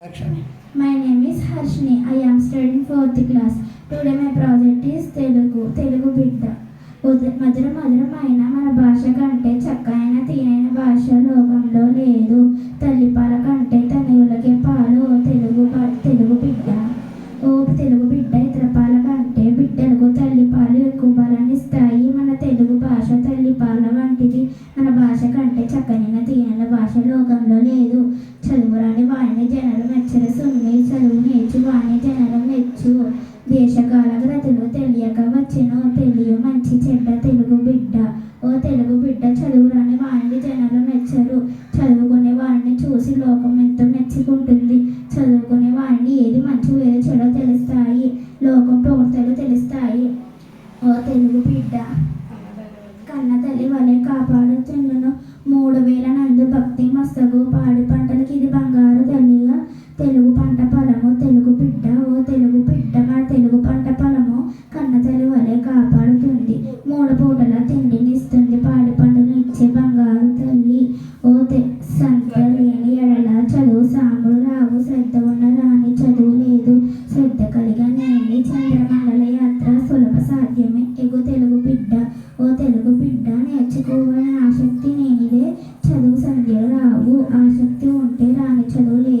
Action. My name is Harshini. I am studying 4th class. Today my project is Telugu Bidda. మధురమైన మన భాష కంటే చక్కైన తీరైన భాష లోకంలో లేదు. తల్లిపాల కంటే తనయులకే పాలు. తెలుగు బిడ్డ ఇతర పాల కంటే బిడ్డలకు తల్లిపాలు ఎక్కువ బలాన్నిస్తాయి. మన తెలుగు భాష తల్లిపాల వంటిది. మన భాష కంటే చక్కనైన తీరైన భాష లోకంలో లేదు. చదువురాని వాణి జనలు మెచ్చరు సున్ని. చదువు నేర్చు వాణి జనలు మెచ్చు. దేశకాల గ్రతులు తెలియక వచ్చెను. తెలియ మంచి చెడ్డ తెలుగు బిడ్డ. ఓ తెలుగు బిడ్డ చదువురాని వాణిని జనలు మెచ్చరు. చదువుకునే వారిని చూసి లోకం ఎంతో మెచ్చుకుంటుంది. చదువుకునే వారిని ఏది మంచి ఏది చెడో తెలుస్తాయి. లోకం పొగడ్తలు తెలుస్తాయి. ఓ తెలుగు బిడ్డ కన్న తల్లి వలె కాపాడుతుండును. 3000 నందు భక్తి మస్తగు. పాడి పంటలకి ఇది బంగారు తల్లిగా. తెలుగు పంట పొలము తెలుగు బిడ్డ. ఓ తెలుగు బిడ్డ మన తెలుగు పంట పొలము కన్న తల్లి వలె కాపాడుతుంది. 3 పూటల తిండినిస్తుంది. పాడి పంటలు ఇచ్చే బంగారు తల్లి. ఓ సంత లేని ఎడల చదువు సాములు రావు. శ్రద్ధ ఉన్న రాని చదువు లేదు. శ్రద్ధ కలిగనేమి చంద్రమండల యాత్ర సులభ సాధ్యమే. ఎగు తెలుగు బిడ్డ. ఓ తెలుగు బిడ్డ నేర్చుకోవాలని ఆసక్తి నేనిదే. చదువు సంధ్యలు రావు. ఆసక్తి ఉంటే రాని చదువు లేదు.